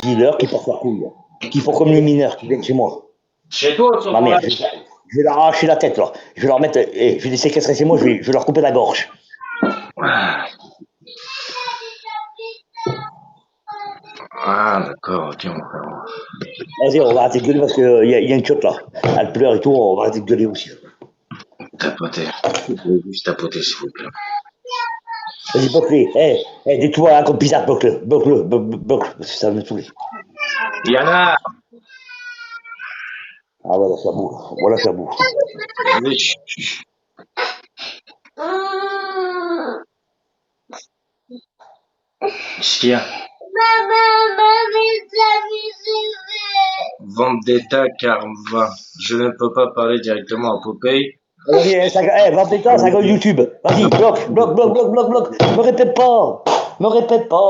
dealers qui portent leur couille, qui font comme les mineurs qui viennent chez moi. Chez toi, sur Ma ton mère, live. je vais leur arracher la tête, là. Je vais leur mettre, je vais les séquestrer chez moi, je vais leur couper la gorge. Ah, d'accord, ok, mon frère. Vas-y, on va arrêter de gueuler parce qu'il y a une chotte là. Elle pleure et tout, on va arrêter de gueuler aussi. Tapoter. Vous pouvez juste tapoter, s'il vous plaît. Vas-y, bloque-les. Dès que tu vois un compte bizarre, bloque-le. Bloque-le, parce que ça va me saouler. Yana. Ah voilà, ça boue. Voilà, ça boue. Vas-y, chut, chut. Chia. Vendetta Carva. Je ne peux pas parler directement à Popeye. Vas-y, va péter, ça gueule YouTube. Vas-y, bloque. Me répète pas.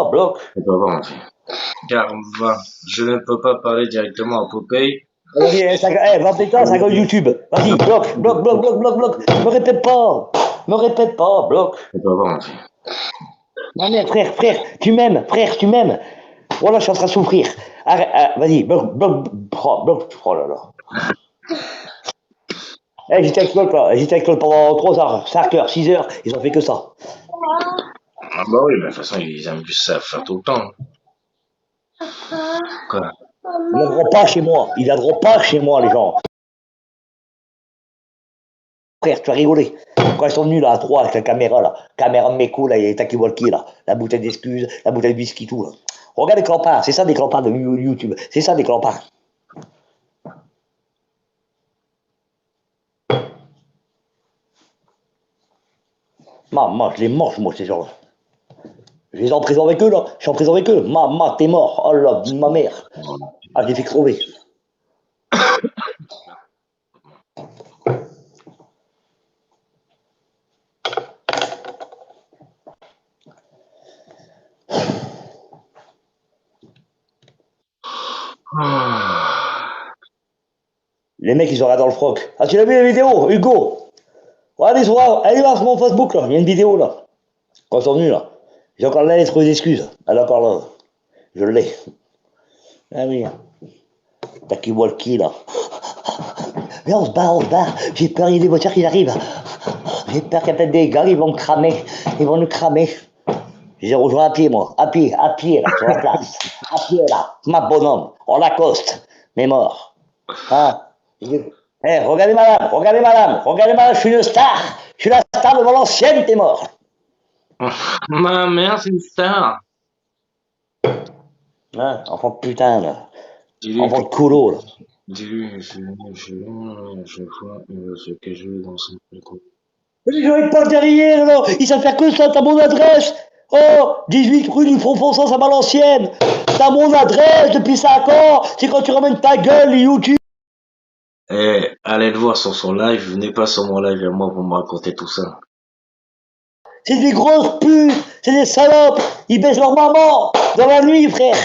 Bloque. C'est pas bon, en fait. Carva. Je ne peux pas parler directement à Popeye. Vas-y, va péter, ça gueule YouTube. Vas-y, bloque. Me répète pas, bloque. C'est pas bon, en fait. Ma mère, frère, tu m'aimes. Voilà, je suis en train de souffrir. Arrête, vas-y, bloque. Oh là là. J'étais avec Claude là. J'étais avec Claude pendant 3 heures, 5 heures, 6 heures. Ils ont fait que ça. Ah bah oui, mais de toute façon, ils aiment plus ça faire tout le temps. Quoi? Ils viendront pas chez moi. Ils viendront pas chez moi, les gens. Frère, tu as rigolé. Quand ils sont venus là à 3 avec la caméra là, caméra de méco là, il y a les talkie-walkie là, la bouteille d'excuses, la bouteille de whisky, tout là. Regarde les clampins, c'est ça des clampins de YouTube. C'est ça des clampins. Maman, je les mange, moi, ces gens-là. Je les ai en prison avec eux, là. Je suis en prison avec eux. Maman, t'es mort. Oh là, ma mère. Ah, je les fais crever. Les mecs, ils auraient dans le froc. Ah, tu l'as vu la vidéo, Hugo? Ouais, allez voir sur mon Facebook, là. Il y a une vidéo, là. Quand ils sont venus, là. J'ai encore la lettre des excuses. Elle est encore là. Je l'ai. Ah oui. Taki walkie, là. Viens, on se barre. J'ai peur, il y a des voitures qui arrivent. J'ai peur qu'il y a peut-être des gars, ils vont me cramer. Ils vont nous cramer. J'ai rejoint à pied, moi. À pied, là, sur la place. À pied, là. Ma bonhomme. En Lacoste. Mais mort. Hein? Regardez madame, je suis une star. Je suis la star de Valenciennes, t'es mort. Ma mère, c'est une star. Hein? Enfant de putain, là. Dis-lui Enfant de coulo, là. Dis-lui, je vois ce que je veux dans son coin. J'arrive pas derrière, là. Il savent faire que ça, t'as mon adresse. Oh, 18 rue du Fond-Fonçance à Valenciennes. T'as mon adresse depuis 5 ans. C'est quand tu ramènes ta gueule, YouTube. Eh, allez le voir sur son live, venez pas sur mon live à moi pour me raconter tout ça. C'est des grosses putes, c'est des salopes. Ils baissent leur maman dans la nuit, frère.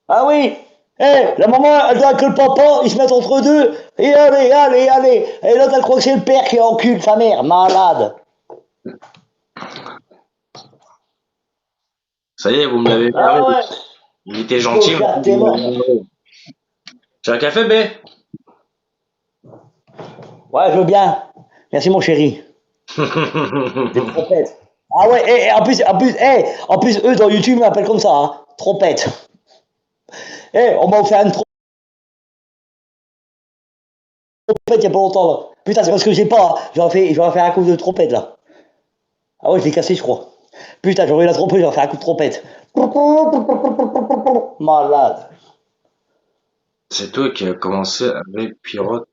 Ah oui. La maman, elle doit que le papa, ils se mettent entre deux. Et allez. Et l'autre, elle croit que c'est le père qui encule sa mère. Malade. Ça y est, vous me l'avez Ah permis. ouais. Il était gentil. T'es mort. Tu as un café, B? Ouais, je veux bien. Merci, mon chéri. Des trompettes. Ah ouais, en plus, eux, dans YouTube, ils m'appellent comme ça, hein. Trompette. On m'a offert une trompette il y a pas longtemps, là. Putain, c'est parce que j'ai pas, hein. J'aurais fait un coup de trompette, là. Ah ouais, je l'ai cassé, je crois. Putain, j'aurais eu la trompette, j'aurais fait un coup de trompette. Malade. C'est toi qui as commencé avec Pirote.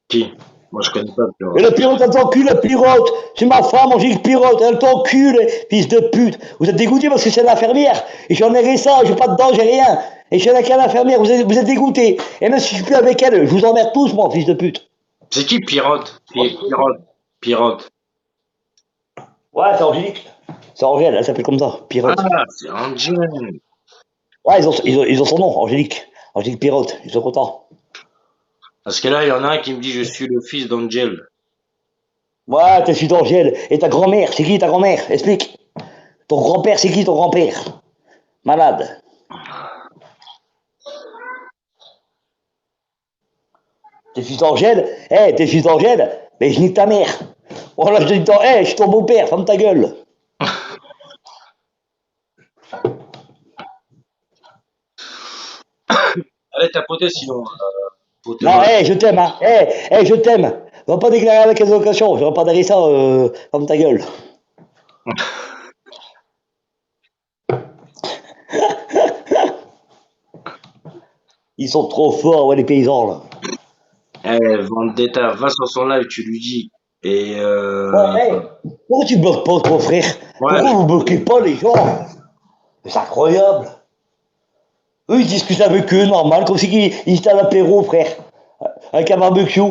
Qui? Moi, je connais pas Et Pirote. le pilote, elle t'encule, le pilote. C'est ma femme, Angélique Pirote, elle t'encule, fils de pute. Vous êtes dégoûté parce que c'est l'infirmière. Et j'en ai ça, j'ai pas de dents, j'ai rien. Et je suis avec l'infirmière, vous êtes dégoûté. Et même si je suis plus avec elle, je vous emmerde tous, moi, fils de pute. C'est qui Pirote? Pirote. Ouais, c'est Angélique. C'est Angèle, elle s'appelle comme ça, Pirote. Ah, c'est Angel. Ouais, ils ont son nom, Angélique. Angélique Pirote, ils sont contents. Parce que là, il y en a un qui me dit je suis le fils d'Angel. Ouais, t'es fils d'Angèle. Et ta grand-mère, c'est qui ta grand-mère? Explique. Ton grand-père, c'est qui ton grand-père? Malade. T'es fils d'Angèle? T'es fils d'Angèle? Mais je nique ta mère. Voilà, je te dis, je suis ton beau-père, ferme ta gueule. Allez, tapoter sinon, Non, potera. je t'aime, hein. Je t'aime. On va pas déclarer avec les occasions, je vais pas derrière ça, ferme ta gueule. Ils sont trop forts, ouais, les paysans, là. Vendetta, va sur son live, tu lui dis. Et Bon, pourquoi tu bloques pas ton frère? ouais, Pourquoi vous bloquez pas les gens? C'est incroyable. Eux, ils discutent avec eux, normal, comme si ils étaient à l'apéro, frère. Avec un barbecue.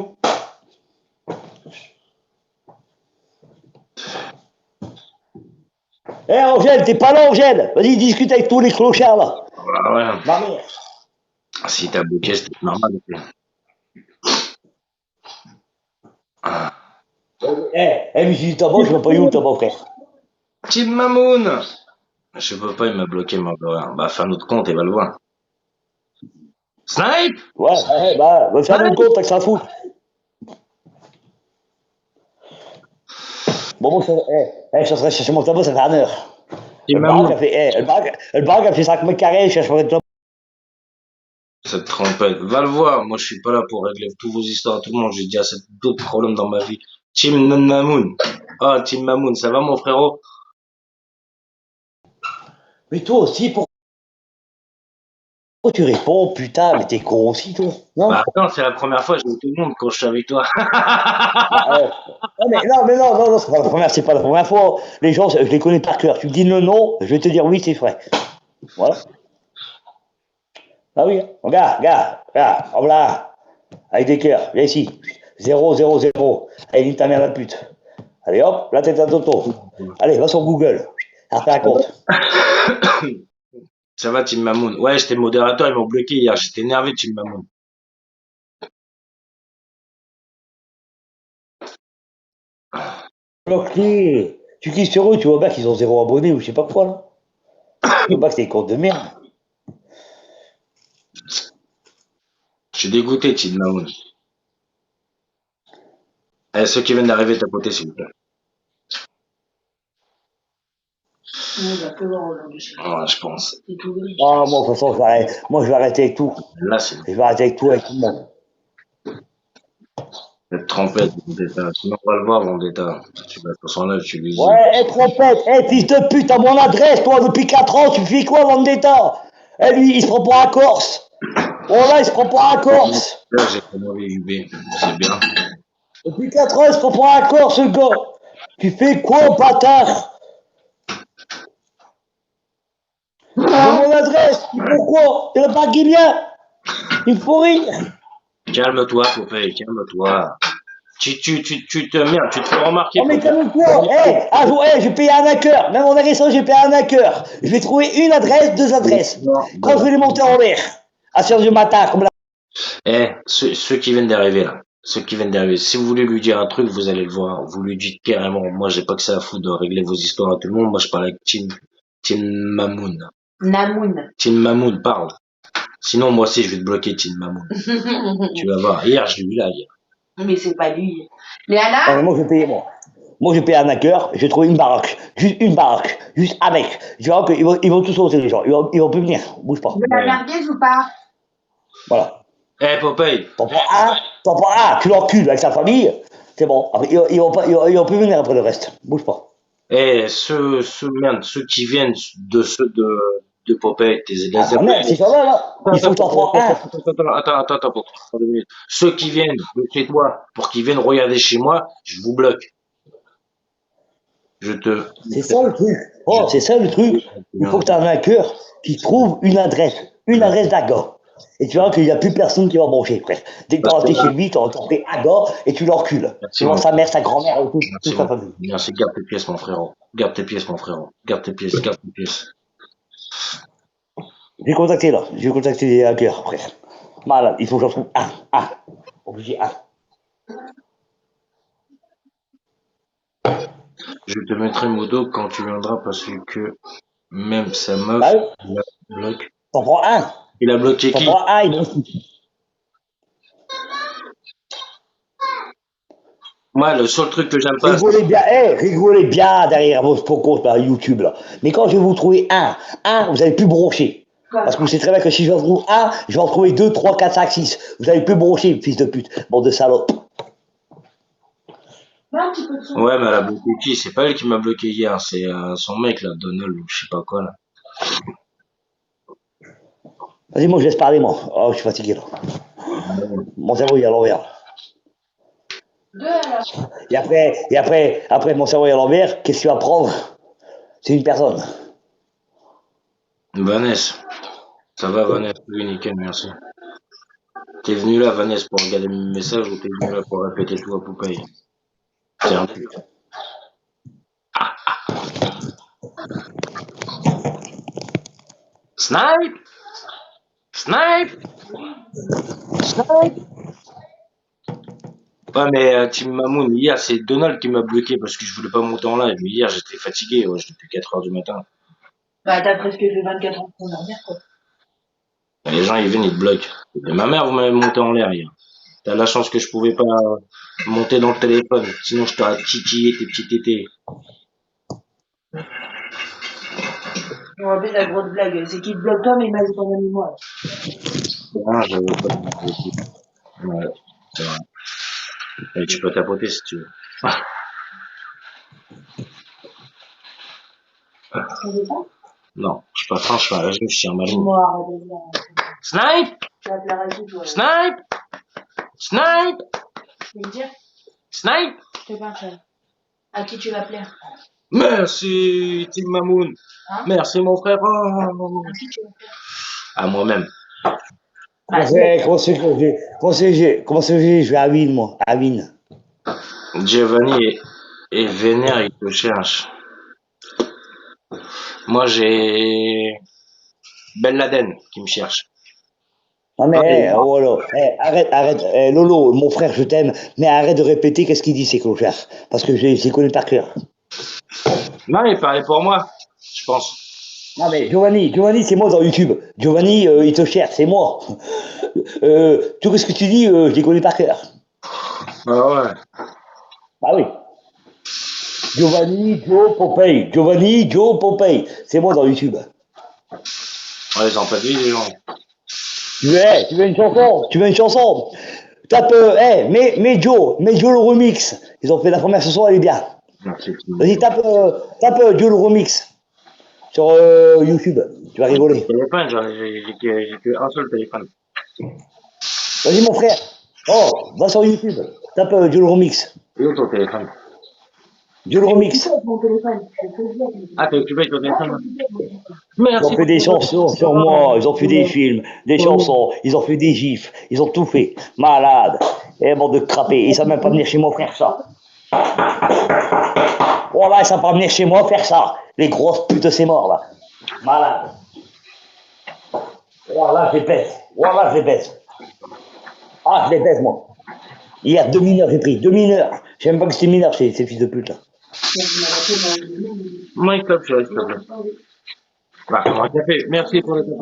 Angèle, t'es pas là, Angèle? Vas-y, discute avec tous les clochards, là. ah ouais. Ma mère. Si t'as bloqué, c'était normal. Mais si t'as bon, je vois pas où t'as bon, frère. Team Mamoun! Je peux pas, il m'a bloqué, mon gars. Bah, fais un autre compte et va le voir. Snipe! Ouais, va faire un Snipe! compte, t'as que ça fout. Bon, moi, je serais chercher mon tabac, ça fait 1 heure. Team Le baraque Mamoun. a fait, le baraque a fait 5 mètres carrés, je cherche mon tabac. Cette trompette. Va le voir. Moi, je suis pas là pour régler tous vos histoires à tout le monde. J'ai déjà d'autres problèmes dans ma vie. Team Mamoun. Ah, Team Mamoun, ça va, mon frérot? Mais toi aussi, pourquoi tu réponds, putain, mais t'es con aussi, toi, non? Bah, attends, c'est la première fois, je dis tout le monde quand je suis avec toi. Non, c'est pas la première fois. Les gens, je les connais par cœur. Tu me dis le nom, je vais te dire oui, c'est vrai. Voilà. Ah oui, regarde, voilà. Avec des cœurs, viens ici. 0, 0, 0. Allez, nique ta mère la pute. Allez hop, la tête à Toto. Allez, va sur Google. Après un compte. Ça va, Team Mamoun? Ouais, j'étais modérateur, ils m'ont bloqué hier. J'étais énervé, Team Mamoun. Bloqué. Tu cliques sur eux, tu vois bien qu'ils ont 0 abonné ou je sais pas quoi là. Tu vois bien que c'est des comptes de merde. Je suis dégoûté, Team Mamoun. Eh, ceux qui viennent d'arriver, tapotez, s'il vous plaît. Ouais, je pense. Ah, moi, de toute façon, moi, je vais arrêter avec tout. Là, c'est Je vais arrêter avec tout, avec tout le monde. cette trompette, Vendetta. Sinon, on va le voir, Vendetta. Tu vas sur son live, tu lui dis. Ouais, trompette, fils de pute, t'as mon adresse, toi, depuis 4 ans, tu fais quoi, Vendetta? Lui, il se prend pour un Corse. Oh là, il se prend pour un Corse. Là, j'ai commandé UB. C'est bien. Depuis 4 ans, il se prend pour un Corse, ce gars. Tu fais quoi, bâtard? J'ai mon adresse, pourquoi? T'es le pas qui vient? Il faut rire. Calme-toi, Popeye, calme-toi. Tu te merde, tu te fais remarquer, Oh mais Popeye. calme-toi, un jour, j'ai payé un hacker, même en agressant, j'ai payé un hacker. Je vais trouver une adresse, 2 adresses. Non, Quand je vais les monter en l'air, à 6h du matin, comme la... ceux qui viennent d'arriver là, ceux qui viennent d'arriver, si vous voulez lui dire un truc, vous allez le voir. Vous lui dites carrément, moi j'ai pas que ça à foutre de régler vos histoires à tout le monde. Moi je parle avec Team Mamoun. Namoun. Team Mamoun parle. Sinon moi aussi je vais te bloquer Team Mamoun. Tu vas voir. Hier je l'ai vu là hier. Mais c'est pas lui. Ah, Léana? mais moi, je vais payer, moi. Moi, j'ai payé un hacker, j'ai trouvé une baraque, juste avec. Je vois qu'ils vont tous sauter, les gens. Ils vont plus venir, bouge pas. De la merguez ou pas? Voilà. Popeye. T'en prends un, tu l'encules avec sa famille, c'est bon. Après, ils vont plus venir après le reste, bouge pas. Ceux qui viennent de ceux de Popeye, tes Ah, les merde, c'est ça là. Il faut que t'en prends un. Attends, pour 2 minutes. Ceux qui viennent de chez toi pour qu'ils viennent regarder chez moi, je vous bloque. Je te. C'est ça le truc. Oh, c'est ça le truc. Il faut que tu aies un hacker qui trouve une adresse d'un gars. Et tu verras qu'il n'y a plus personne qui va manger, frère. Dès que tu rentres chez lui, tu as pris un gars et tu l'encules. Tu vois sa mère, sa grand-mère et toute sa famille. Merci, garde tes pièces, mon frérot. Garde tes pièces, mon frérot. Garde tes pièces, garde tes pièces. J'ai contacté là, j'ai contacté les hackers, frère. Malade, il faut que j'en trouve un. Obligé, un. Je te mettrai modo quand tu viendras parce que Même sa Bah meuf, oui, il la bloque. t'en prends un. Il a bloqué T'en qui? prends un, Moi, le seul truc que j'aime pas, rigolez bien derrière vos comptes par YouTube là. Mais quand je vais vous trouver un, vous allez plus broncher. Quoi? Parce que vous savez très bien que si je en trouve un, je vais en trouver 2, 3, 4, 5, 6. Vous allez plus broncher, fils de pute, bande de salopes. Mets un petit peu de son. ouais, mais elle a bloqué qui? C'est pas elle qui m'a bloqué hier, c'est son mec là, Donald ou je sais pas quoi là. Vas-y, moi je laisse parler, moi. Oh, je suis fatigué là. Mon cerveau il est à l'envers. Deux alors. Après mon cerveau est à l'envers, qu'est-ce que tu vas prendre? C'est une personne. Vanessa, ça va Vanessa? Oui, nickel, merci. T'es venu là, Vanessa, pour regarder mes messages ou t'es venu là pour répéter tout à Popeye? C'est un peu. Snipe! Snipe! Snipe! Ouais, mais Team Mamoun, hier, c'est Donald qui m'a bloqué parce que je voulais pas monter en live. Mais hier, j'étais fatigué, ouais, depuis 4 heures du matin. Bah, t'as presque fait 24 ans pour dormir, quoi. Et les gens, ils viennent, ils te bloquent. Et ma mère, vous m'avez monté en l'air hier. T'as la chance que je pouvais pas monter dans le téléphone. Sinon, je t'aurais titillé tes petits tétés. Je me rappelle la grosse blague. C'est qui te bloque toi, mais il m'a dit ton ami moi. Ah, j'avais pas de. Ouais, c'est vrai. Et tu peux tapoter si tu veux. Tu veux pas? Non, je suis pas fin, je suis un régime, je suis un marine. Moi, arrête de dire. Snipe! Tu vas te la rajouter, toi. Snipe! Snipe! Tu veux me dire? Snipe! Je te parle seul. À qui tu vas plaire? Merci, Team Mamoun. Hein? Merci, mon frère. À qui tu vas plaire? À moi-même. Bah, Comment c'est que je vais à Win, moi? À Win. Giovanni est vénère, il te cherche. Moi, j'ai Ben Laden qui me cherche. Ah mais, Non, mais moi, oh là, arrête, Lolo, mon frère, je t'aime, mais arrête de répéter qu'est-ce qu'il dit, ces clochards. Parce que je les connais par cœur. non, il parlait pour moi, je pense. Non mais, Giovanni, c'est moi dans YouTube. Giovanni, il te cherche, c'est moi. Tout ce que tu dis, je les connais par cœur. Ah ouais. Ah oui. Giovanni, Joe Popeye. C'est moi dans YouTube. Ouais, ils ont pas de vie, les gens. Tu veux une chanson? Tu veux une chanson? Tape, mets Joe le remix. Ils ont fait la première chanson, elle est bien. Merci, Team Vas-y, Mamoun. tape Joe le remix sur YouTube. Tu vas J'ai plus de rigoler. téléphone, j'ai que un seul téléphone. Vas-y, mon frère. Oh, va sur YouTube. Tape Joe le remix. Et où ton téléphone? Joe le je suis occupée remix. avec mon téléphone. Je fais le avec mon Ah, t'es téléphone. occupé avec ton Ouais, je suis téléphone? occupée avec mon téléphone. Ils ont Merci fait pour des ton chansons sur moi, ils ont fait des films, des chansons, ils ont fait des gifs, ils ont tout fait. Malade. Et bande de crapés. Ils savent même pas venir chez moi faire ça. Voilà, ils savent pas venir chez moi faire ça. Les grosses putes, c'est mort là. Malade. Voilà, je les baisse. Voilà, je les baisse. Ah, je les baisse, moi. Hier, 2 mineurs, j'ai pris. 2 mineurs. Je sais même pas que c'était mineur, ces fils de pute là. Mike Top, s'il te plaît. Bah, un café. Merci pour le café.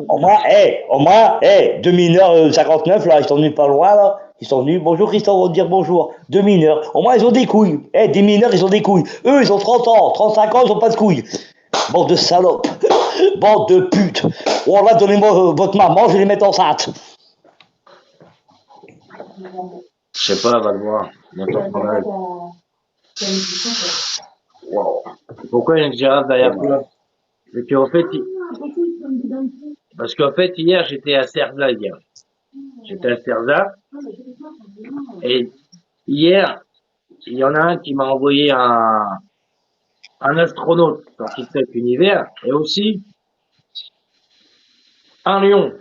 Au moins, 2 mineurs 59 là, ils sont venus pas loin là. Ils sont venus, bonjour Christophe, on va te dire bonjour. 2 mineurs, au moins ils ont des couilles. Des mineurs, ils ont des couilles. Eux, ils ont 30 ans, 35 ans, ils ont pas de couilles. Bande de salopes. Bande de putes. Oh là, donnez-moi votre maman, je vais les mettre enceinte. Je sais pas, va le voir. Bientôt qu'on arrive. Wow. Pourquoi il y a une girafe derrière toi? Et puis en fait, parce qu'en fait, hier, j'étais à Cerza hier. J'étais à Cerza. Et hier, il y en a un qui m'a envoyé un astronaute sur TikTok Univers. Et aussi, un lion.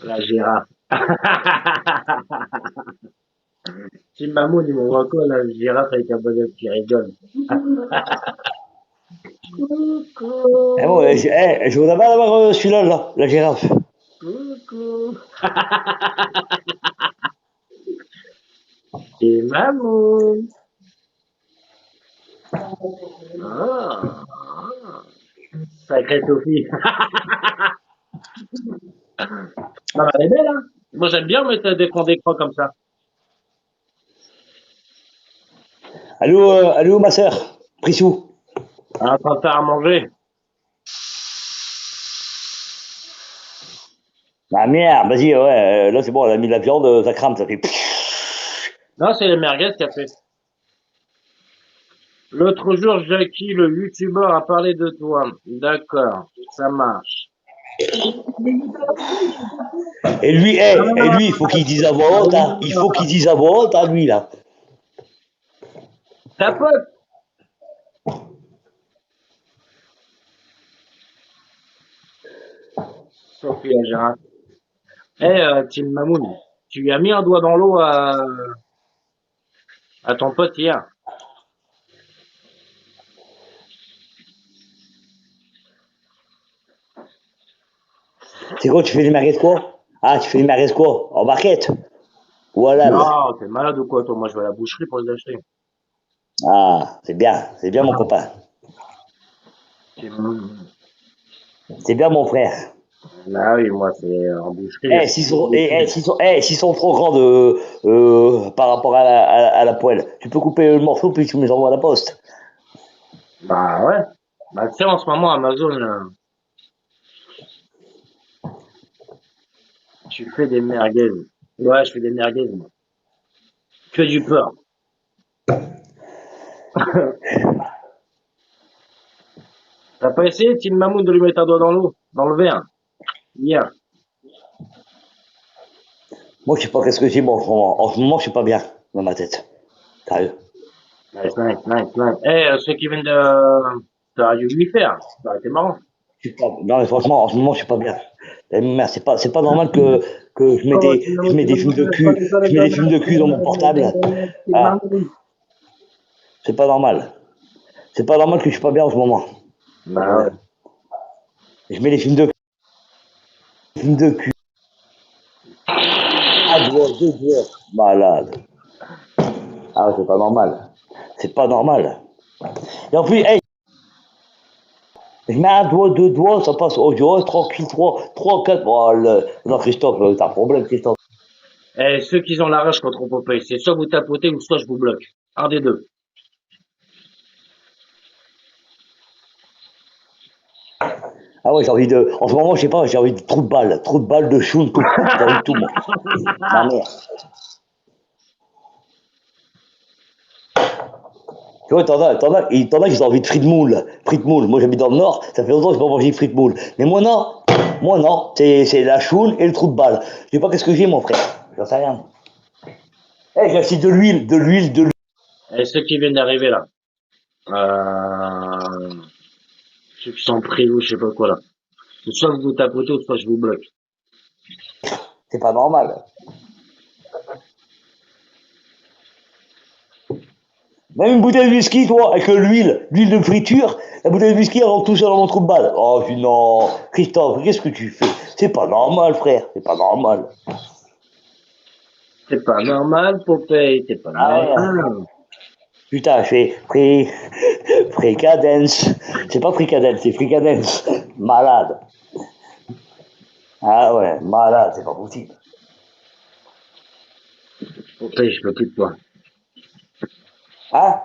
La girafe. Si Mamoun, il m'envoie quoi, la girafe avec un bonhomme qui rigole. Coucou. Bon, je voudrais pas avoir celui-là, là, la girafe. Coucou. Et Mamoun. Ah, sacrée Sophie. Ah, elle est belle, hein. Moi, j'aime bien mettre des fonds d'écran comme ça. Allô, ma sœur? Prissou? En train de faire à manger. Ah merde, vas-y, ouais, là c'est bon, elle a mis de la viande, ça crame, ça fait. Non, c'est les merguez qui a fait. L'autre jour, Jackie, le youtubeur, a parlé de toi. D'accord, ça marche. Et lui, il faut qu'il dise à voix haute, hein. Il faut qu'il dise à voix haute, hein, lui, là. Ta pote, Sophie Agera. Tim Mamoun, tu lui as mis un doigt dans l'eau à ton pote hier. C'est quoi, tu fais des merguez quoi? Ah, tu fais des merguez quoi? En barquette? Ou halal? Non, t'es malade ou quoi, toi? Moi, je vais à la boucherie pour les acheter. Ah, c'est bien mon copain. Tim- C'est bien mon frère. Ah oui, moi, c'est en boucherie. Eh, s'ils sont trop grands par rapport à la poêle, tu peux couper le morceau puis tu me les envoies à la poste. Bah ouais. Bah tu sais, en ce moment, Amazon, tu fais des merguez. Ouais, je fais des merguez, moi. Que du porc. T'as pas essayé, Tim Mamoun, de lui mettre un doigt dans l'eau, dans le verre, hier? Moi, je sais pas qu'est-ce que j'ai, bon, en ce moment. En ce moment, je suis pas bien dans ma tête. Sérieux. Nice, nice, nice, nice. Ceux qui viennent t'aurais dû lui faire. Ça aurait été marrant. Non, mais franchement, en ce moment, je suis pas bien. Merde, c'est pas normal que Oh, Tim Mamoun, je mets Tim des films Mamoun, de pas cul, déconner je mets quand des films de cul dans mon portable. même. Tim Ah, Mamoun. c'est pas normal. C'est pas normal que je suis pas bien en ce moment. Bah ouais. Je mets des films de cul. Un doigt, deux doigts. Malade. Ah, c'est pas normal. C'est pas normal. Et en plus, hey, je mets un doigt, deux doigts, ça passe au doigt, tranquille, trois, quatre. Oh, non, Christophe, t'as un problème, Christophe. Ceux qui ont la rage contre Popeye, c'est soit vous tapotez ou soit je vous bloque. Un des deux. Ah ouais, j'ai envie de. En ce moment, je sais pas, j'ai envie de trou de balle, de choune, tout. J'ai envie de tout, moi. Ma mère. Tu vois, t'en as qui ont envie de frites moules. Frites moules. Moi, j'habite dans le Nord, ça fait longtemps que je n'ai pas mangé de frites moules. Mais moi, non. Moi, non. C'est la choune et le trou de balle. Je sais pas qu'est-ce que j'ai, mon frère. J'en sais rien. Eh, j'ai acheté de l'huile. Et ceux qui viennent d'arriver là. Euh, ceux qui sont pris ou je sais pas quoi là. Soit vous vous tapotez ou soit je vous bloque. C'est pas normal. Même une bouteille de whisky, toi, avec l'huile de friture, la bouteille de whisky, elle rentre tout seul dans mon trou de balle. Oh, je dis non. Christophe, qu'est-ce que tu fais? C'est pas normal, frère. C'est pas normal. C'est pas normal, Popeye, c'est pas Ah ouais. normal. Putain, je fais fricadence. C'est pas fricadence, c'est fricadence. Malade. Ah ouais, malade, c'est pas possible. Popeye, je peux plus de toi. Hein?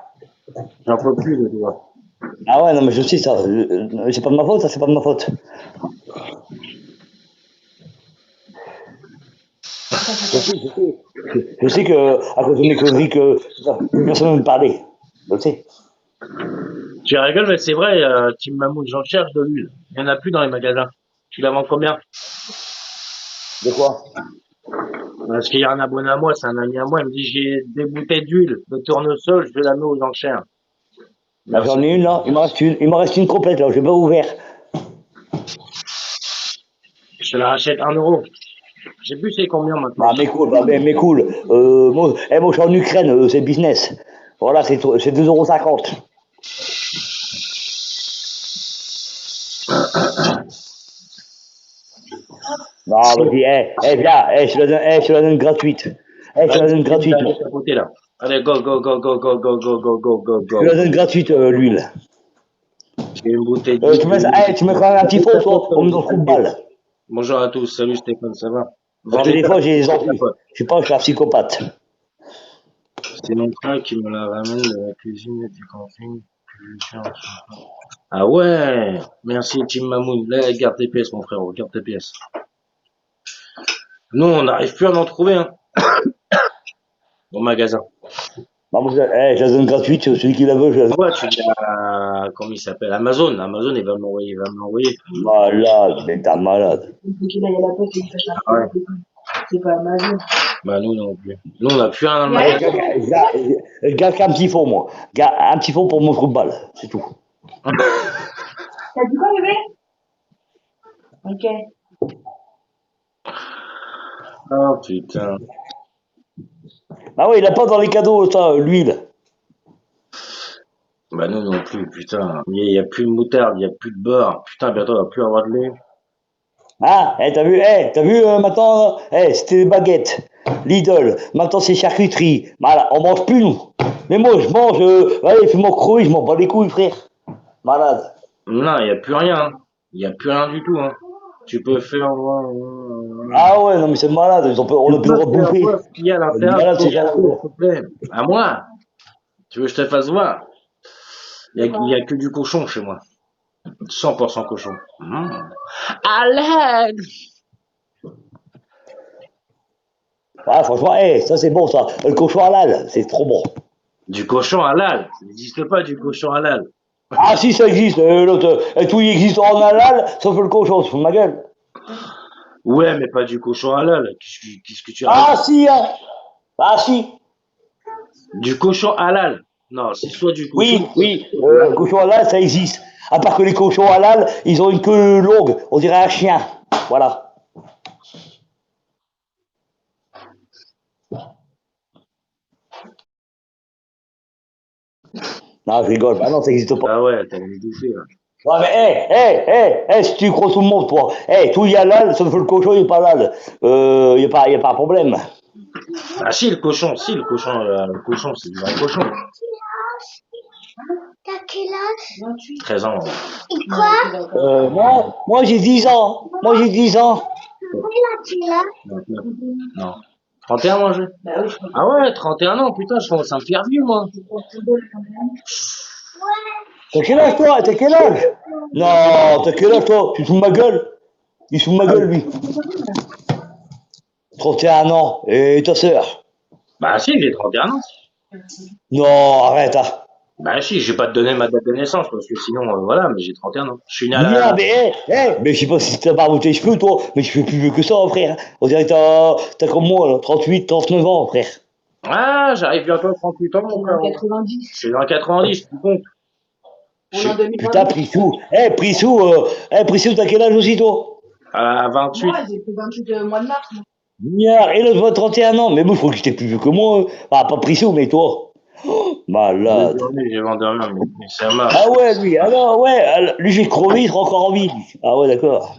J'en peux plus de toi. Ah ouais, non, mais je sais ça. C'est pas de ma faute, ça, c'est pas de ma faute. Je sais que, à cause de mes conneries, que personne ne me parlait. Je le sais. Tu rigoles, mais c'est vrai, Tim Mamoun, j'en cherche de l'huile. Il y en a plus dans les magasins. Tu la vends combien? De quoi? Parce qu'il y a un abonné à moi, c'est un ami à moi, il me dit j'ai des bouteilles d'huile de tournesol, je la mets aux enchères. Là, Merci. j'en ai une, là. Il m'en reste une complète, là. Je l'ai pas ouvert. Je te la rachète 1 euro. J'ai plus c'est combien maintenant. Ah, mais cool, mais cool. Moi, je suis en Ukraine, c'est business. Voilà, c'est 2,50 €. Non, vas-y, viens, je te la donne gratuite. Je te Là, la je donne vais gratuite, me moi. taper ta beauté là. Allez, go, go, go, go, go, go, go, go, go, go, Je la go. donne gratuite, l'huile. J'ai une bouteille d'huile. Tu mets quand même un petit fond, toi, on met dans le trou de balle. Bonjour à tous, salut Stéphane, ça va? Parce que des fois, j'ai les ta envies. pote. Je sais pas, je suis un psychopathe. C'est mon frère qui me la ramène de la cuisine et du camping. Ah ouais, merci Tim Mamoun. Là, garde tes pièces, mon frère, garde tes pièces. Nous, on n'arrive plus à en trouver, hein, au magasin. Bah, moi, je la donne gratuite, celui qui la veut, je la donne. Ouais, tu dis à, comment il s'appelle? Amazon. Amazon, il va me l'envoyer. Malade, mais t'es un malade. Il faut qu'il aille à la poste et qu'il fasse Ah ouais. C'est pas Amazon. Bah, nous non plus. Nous, on n'a plus un Ouais. magasin. Je garde qu'un petit fond, moi. Un petit fond pour mon trou de balle, c'est tout. T'as dit quoi, bébé? Ok. Oh, putain. Ah ouais, il a pas dans les cadeaux, ça, l'huile. Bah, nous non plus, putain. Il y a plus de moutarde, il y a plus de beurre. Putain, bientôt, on va plus avoir de lait. Ah, t'as vu maintenant, c'était des baguettes, Lidl, maintenant c'est charcuterie. Voilà, on mange plus nous. Mais moi je mange, allez, fais-moi crever, je m'en bats les couilles, frère. Malade. Non, il y a plus rien. Hein. Il y a plus rien du tout, hein. Tu peux faire, Ah ouais, non mais c'est malade, on a plus le droit de bouffer. voir ce qu'il y a à l'intérieur. Malade, c'est S'il genre. te plaît. À moi. Tu veux que je te fasse voir? Il y a que du cochon chez moi. 100% cochon. À l'aide. Ah franchement, ça c'est bon ça. Le cochon halal, c'est trop bon. Du cochon halal. Ça n'existe pas du cochon halal. Ah si ça existe, l'autre, tout y existe en halal, sauf le cochon, c'est de ma gueule. Ouais, mais pas du cochon halal. Qu'est-ce que tu Ah racontes? si, hein. Ah si. Du cochon halal. Non, c'est soit du cochon. Oui, le cochon halal, ça existe. À part que les cochons halal, ils ont une queue longue, on dirait un chien. Voilà. Non, je rigole. Ah non, ça n'existe pas. Ah ouais, t'as me bouffer là. Ouais, mais si tu crois tout le monde, toi. Tout y halal, sauf que le cochon, il est pas halal. Y a pas un problème. Ah si, le cochon, le cochon, c'est du vrai cochon. T'as quel âge? 28. 13 ans. Et quoi? Moi j'ai 10 ans. Moi j'ai 10 ans. Quel âge? 29. Non. 31 moi j'ai. Bah oui, je crois. Ah ouais, 31 ans, putain, je commence à me faire vieux moi. T'as quel âge, toi? T'as quel âge? Non, t'as quel âge, toi? Tu te fous de ma gueule? Il se fout de ma gueule, lui. 31 ans. Et ta sœur? Bah si, j'ai 31 ans. Non, arrête, hein. Bah si, je vais pas te donner ma date de naissance parce que sinon, voilà, mais j'ai 31 ans. Je suis né à Merde, mais je sais pas si t'as pas tes cheveux, toi, mais tu fais plus vieux que ça, frère. On dirait que t'as comme moi, là, 38, 39 ans, frère. Ah, j'arrive bientôt à 38 ans, mon frère. 90. Je suis dans 90, tu comptes. On est en 2022. Putain, Prissou, t'as quel âge aussi, toi? À 28. Moi, j'ai fait 28 mois de mars. Moi. Merde, et l'autre, 31 ans. Mais moi, je crois que j'étais plus vieux que moi. Bah, pas Prissou, mais toi. Oh, malade. J'ai vendu rien, mais ça marche. Ah ouais, lui, alors, ouais, lui, j'ai crevé, il sera encore en vie, lui. Ah ouais, d'accord.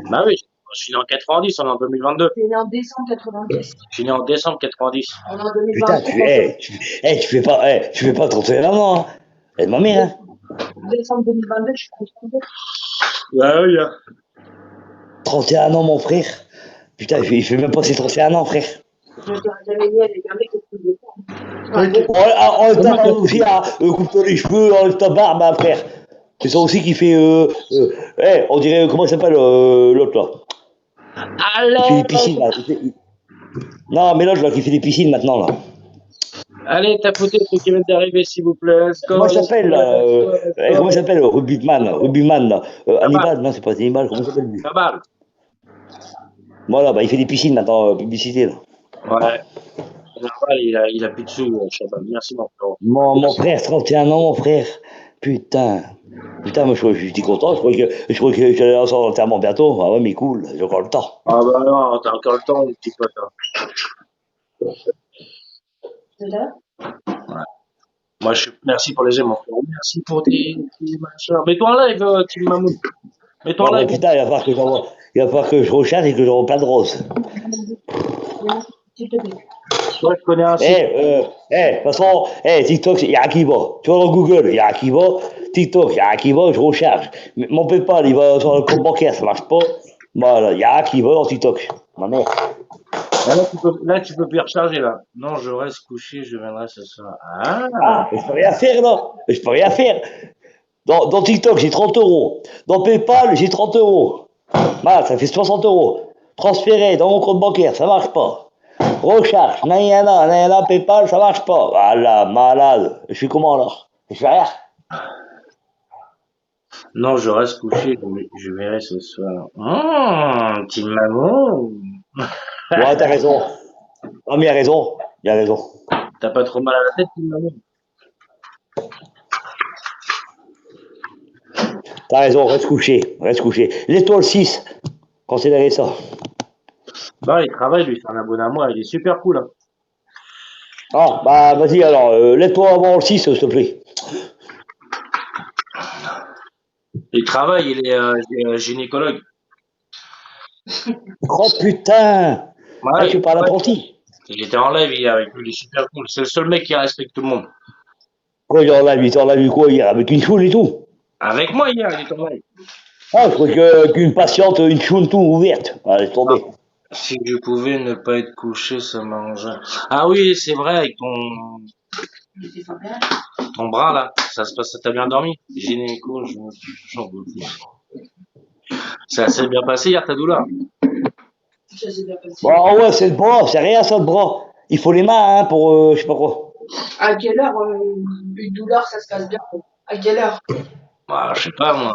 Bah oui, je suis né en 90, on est en 2022. T'es né en décembre 90. Je suis né en décembre 90. On est en Putain, 2023. tu fais pas 31 ans, hein. Aide ma mère, hein. Décembre 2022, je suis 32. Bah oui, hein. 31 ans, mon frère. Putain, il fait même pas ses 31 ans, frère. Je t'aurais jamais dit avec un mec qui est plus de temps. On t'a aussi à coupe-toi les cheveux, enlève ta barbe, hein, frère. C'est ça aussi qui fait. On dirait, comment il s'appelle l'autre là? Il fait des piscines là. Non, mais l'autre là qui fait des piscines maintenant là. Allez, tapotez ceux qui viennent d'arriver, s'il vous plaît. Comment il s'appelle comment il s'appelle Rugbyman là. Hannibal, non, c'est pas Hannibal, comment il s'appelle lui? Cabal. Voilà, bah il fait des piscines maintenant, publicité là. Ouais. Cabal, il a plus de sous, Chabal. Merci, mon frère. Mon frère, 31 ans, mon frère. Putain. Putain, moi je suis content, je crois que j'allais en sortir l'enterrement bientôt. Ah ouais, mais cool, j'ai encore le temps. Ah bah non, t'as encore le temps, mon petit pote. C'est là? Ouais. Moi, merci pour les ailes, mon frère. Merci pour tes machins. Mets-toi en live, Team Mamoun. Mets-toi en Ouais, live. putain, il va falloir que je recherche et que j'envoie plein de roses. s'il te plaît. Moi, je connais un site. De toute façon, TikTok, il y a qui va. Tu vois dans Google, il y a qui va. TikTok, il y a qui va, je recharge. Mais mon PayPal, il va sur le compte bancaire, ça marche pas. Voilà, il y a qui va dans TikTok. Ma mère. Là, tu peux plus recharger, là. Non, je reste couché, je viendrai ce soir. Ah, Ah, mais je peux rien faire, là. Je peux rien faire. Dans TikTok, j'ai 30 euros. Dans PayPal, j'ai 30 euros. Voilà, ça fait 60 euros. Transféré dans mon compte bancaire, ça marche pas. Recharge, nayana, PayPal, ça marche pas. Voilà, malade. Je suis comment alors? Je fais rien. non, je reste couché, je verrai ce soir. Petit maman. Ouais, t'as raison. Non, mais il a raison. Il a raison. T'as pas trop mal à la tête, petit maman? T'as raison, reste couché. Reste couché. L'étoile 6. Considérez ça. Bah, il travaille, lui, c'est un abonné à moi, il est super cool, hein. Ah, bah, vas-y alors. Laisse-toi avant le 6, s'il te plaît. Il travaille, il est gynécologue. Oh putain. Ah, Ouais, tu parles apprenti. j'étais en live hier avec lui, il est super cool. C'est le seul mec qui respecte tout le monde. Quoi, il en a vu quoi hier? Avec une choule et tout? Avec moi hier, il est en live. Ah, je croyais qu'une patiente, une choule tout ouverte. Ah, laisse tomber. Si je pouvais ne pas être couché, ça m'arrangerait. Ah oui, c'est vrai, avec ton bras là, ça se passe, t'as bien dormi? Gynéco, j'en veux plus. Ça s'est bien passé hier ta douleur? Ça s'est bien passé. Bon, ouais, c'est le bras, c'est rien ça le bras. Il faut les mains, hein, pour je sais pas quoi. À quelle heure une douleur, ça se passe bien? À quelle heure? Bah, je sais pas moi.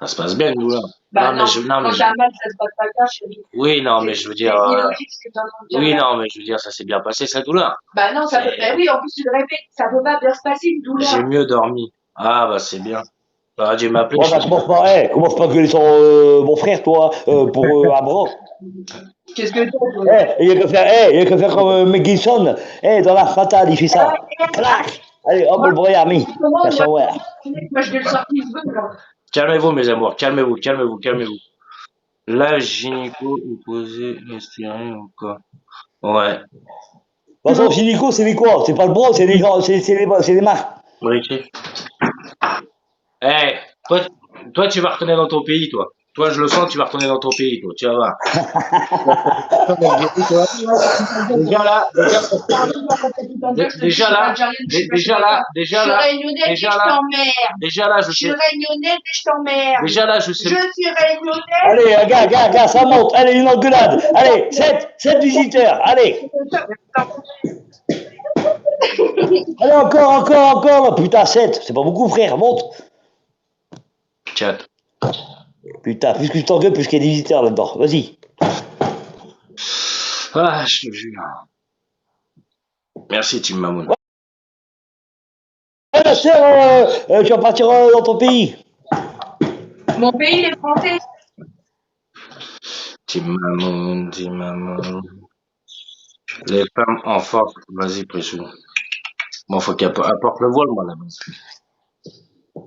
Ça se passe bien une douleur. Bah non, non, mais je, non, mais quand je, t'as mal, ça se passe pas bien, chérie. oui, non, mais je veux C'est dire, illogique ce que t'es en train de dire oui, là. non, mais je veux dire, ça s'est bien passé cette douleur. Bah non, ça peut. Bah oui, en plus tu le répètes, ça peut pas bien se passer une J'ai douleur. mieux dormi. Ah bah c'est bien. T'aurais dû m'appeler. Ouais, bah, commence pas à gueuler sur mon frère, toi, pour un bras. Qu'est-ce que toi? Il y a qu'à faire comme Mel Gibson. Dans la fatale, il fait ça. Clac. Allez, hop, le bras est remis. Comment Merci, ouais. moi je vais le sortir une seconde là. Calmez-vous mes amours, calmez-vous. La gynéco est posée, respirer encore. Ouais. De toute façon, gynéco, c'est les quoi? C'est pas le bras, c'est les gens, c'est les mains. Briquet. Eh, toi, tu vas retourner dans ton pays, toi. Toi, je le sens, tu vas retourner dans ton pays, toi. Tu vas voir. Déjà là, Je suis réunionnaise et je t'emmerde. déjà là, je Je suis sais. réunionnaise et je t'emmerde. Déjà là, je sais. Je suis réunionnaise. Allez, gars, ça monte. Allez, une engueulade. Allez, 7 visiteurs. Allez. Allez, encore. Putain, 7. C'est pas beaucoup, frère. Monte. Chat. Putain, plus que tu t'engueules, plus qu'il y a des visiteurs là-dedans. Vas-y. Ah, je te jure. Merci, Tim Mamoun. Ouais, ma sœur, tu vas partir dans ton pays. Mon pays est français. Tim Mamoun. Les femmes en force. Vas-y, Préchou. Bon, faut qu'elle apporte le voile, moi, là-bas.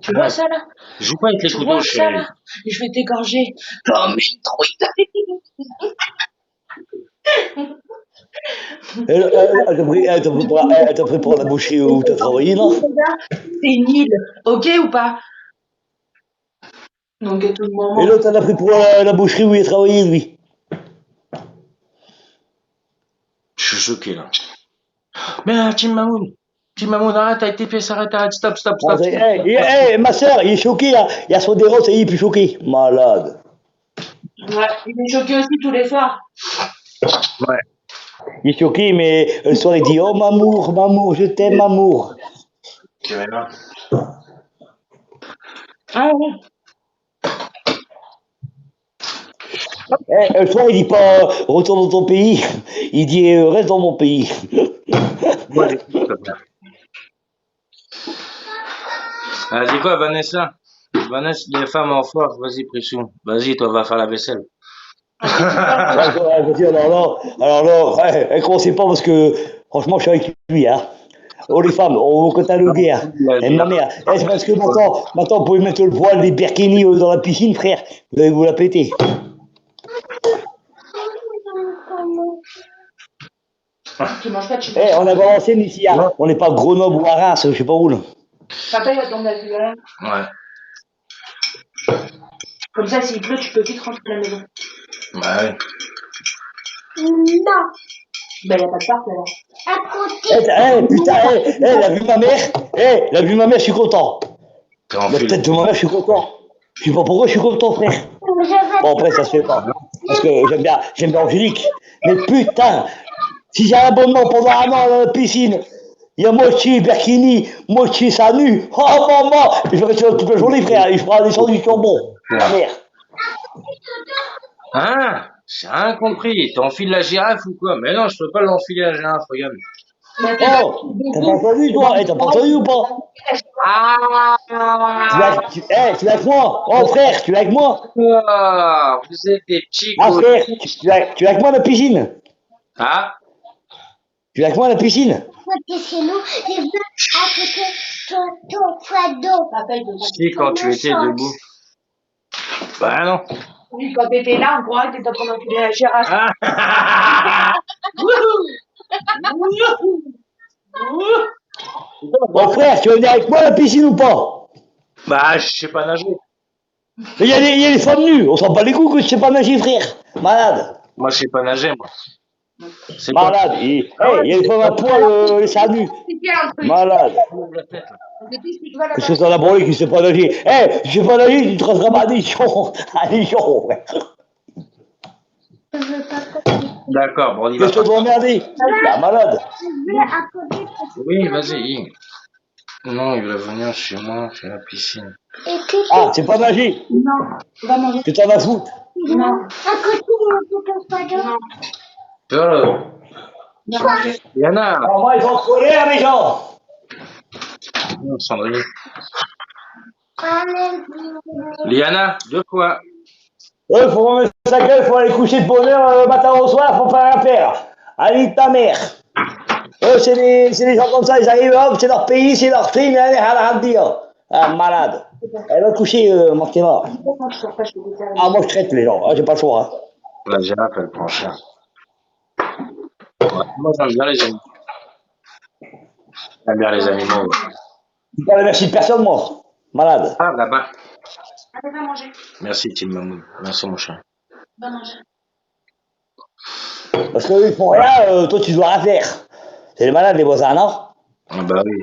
Tu vois ça là? Joue pas avec les Tu couteaux, vois ça chérie. là? Je vais t'égorger comme une truite. Elle t'a pris pour la boucherie où t'as travaillé, non? C'est nul, ok ou pas? Donc à tout moment. Et l'autre, elle a pris pour la boucherie où il a travaillé, lui. Je suis choqué, là. Mais Tim Mamoun, arrête avec tes pieds, arrête, stop. Ma soeur, il est choqué, hein. Il y a son déros et il est plus choqué. Malade. Ouais, il est choqué aussi tous les soirs. Ouais. Il est choqué, mais le soir, il dit oh, Mamour, je t'aime, Mamour. Tu vas là. Ah ouais. Le soir, il dit pas retourne dans ton pays. Il dit reste dans mon pays. Ouais, dis quoi, Vanessa, les femmes en force, vas-y, Prichou. Vas-y, toi, va faire la vaisselle. Alors là, elle commençait pas parce que, franchement, je suis avec lui, hein. Oh, les femmes, on va cataloguer, hein. Et ma mère, c'est parce que maintenant, vous pouvez mettre le voile des Berkini dans la piscine, frère. Vous allez vous la péter. Tu manges pas de chez On a Valenciennes ici, hein. On n'est pas Grenoble ou à Reims, je sais pas où là. Papa, il va tomber à la Ouais. Comme ça, s'il pleut, tu peux vite rentrer à la maison. Bah ouais. Non. Bah, il n'y a pas de parc là. À côté. Putain, elle a vu ma mère. Elle a vu ma mère, je suis content. T'es en La fil. tête de ma mère, je suis content. Je sais pas pourquoi je suis content, frère. Bon, après, ça se fait pas. Parce que j'aime bien Angélique. Mais putain, si j'ai un abonnement pendant un an dans la piscine, il y a Mochi, Berkini, Mochi, ça nu. Oh maman, je vais rester là toute la journée, frère. Et je prends des sandwichs jambon. Ma mère. Hein? J'ai rien compris. T'enfiles la girafe ou quoi? Mais non, je peux pas l'enfiler la girafe, regarde. Oh, t'as pas entendu, toi? T'as pas entendu ou pas? Ah! Tu es avec moi? Oh, frère, tu es avec moi? Ah, vous êtes des petits Ah, cochons. frère, tu es avec moi à la piscine? Ah? Tu es avec moi à la piscine? Côté chez nous, je veux à côté ton poids d'eau. Papa, il veut Si, quand tu étais debout. Bah non. Oui, quand t'étais là, on croirait que t'étais en train d'enculer la girafe. Ah. Bon, frère, tu veux venir avec moi à la piscine ou pas? Bah, je sais pas nager. Il y a les femmes nues, on s'en bat les couilles que tu sais pas nager, frère. Malade. Moi, je sais pas nager, moi. C'est quoi? Malade. Il y a les femmes à poil, les seins nus. Malade. La tête, là. Qu'est-ce que t'en as branlé qui sait pas nager? Tu sais pas nager, tu te rattrapes à Dijon. À Dijon, frère. Je veux pas côté. D'accord, bon, on y va Qu'est-ce que tu pas. vas emmerder? Bah, malade. Je veux à côté ton Oui, vas-y. Non, il va venir chez moi, faire la piscine. Et puis, Ah, c'est pas nager. Non, va manger. Tu t'en vas foutre. Non. à côté de ton poids d'eau. Va manger. Yana. Alors, moi, ils sont en colère, les gens. Non, Sandrine. Allez, Liana, 2 fois. Eux, faut remettre sa gueule, faut aller coucher de bonne heure le matin au soir, faut pas rien faire. Allez, ta mère. Eux, c'est des gens comme ça, ils arrivent, hop, c'est leur pays, c'est leur crime, rien à dire. Ah, malade. Elle va te coucher, mon petit mort. Pourquoi tu sors pas, je te dis ça. Ah, moi, je traite les gens, ah, j'ai pas le choix. Hein. La girafe, elle prend cher. Ouais, moi, j'aime bien les animaux. J'aime bien les animaux. Je parle merci de personne, moi. Malade. Ah, là-bas. Allez, va manger. Merci, Tim Mamoun. Merci, mon chat. Va manger. Parce qu'eux, ils font rien, toi, tu dois rien faire. C'est les malades, les voisins, non? Ah, bah oui.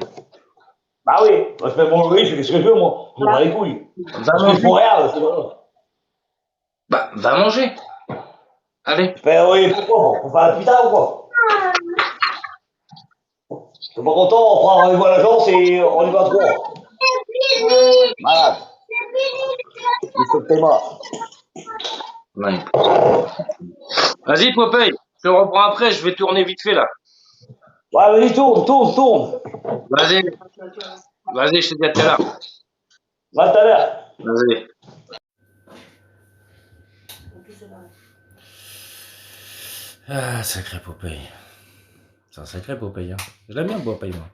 Bah oui, moi, je fais mon bruit, je fais ce que je veux, moi. Je m'en bats les couilles. Va Parce qu'ils font manger. rien, c'est bon. Bah, va manger. Allez. Oui, pourquoi? Faut faire un putain ou quoi? T'es pas content, on prend rendez-vous à l'agence et on y va de quoi? Malade. Il faut que t'es mort. Ouais. Vas-y, Popeye. Je te reprends après, je vais tourner vite fait, là. Ouais, vas-y, tourne. Vas-y. Vas-y, je te dis à tout à l'heure. Va tout à l'heure. Vas-y. Ah, sacré Popeye. C'est un sacré Popeye, hein. Je l'aime bien, Popeye, moi.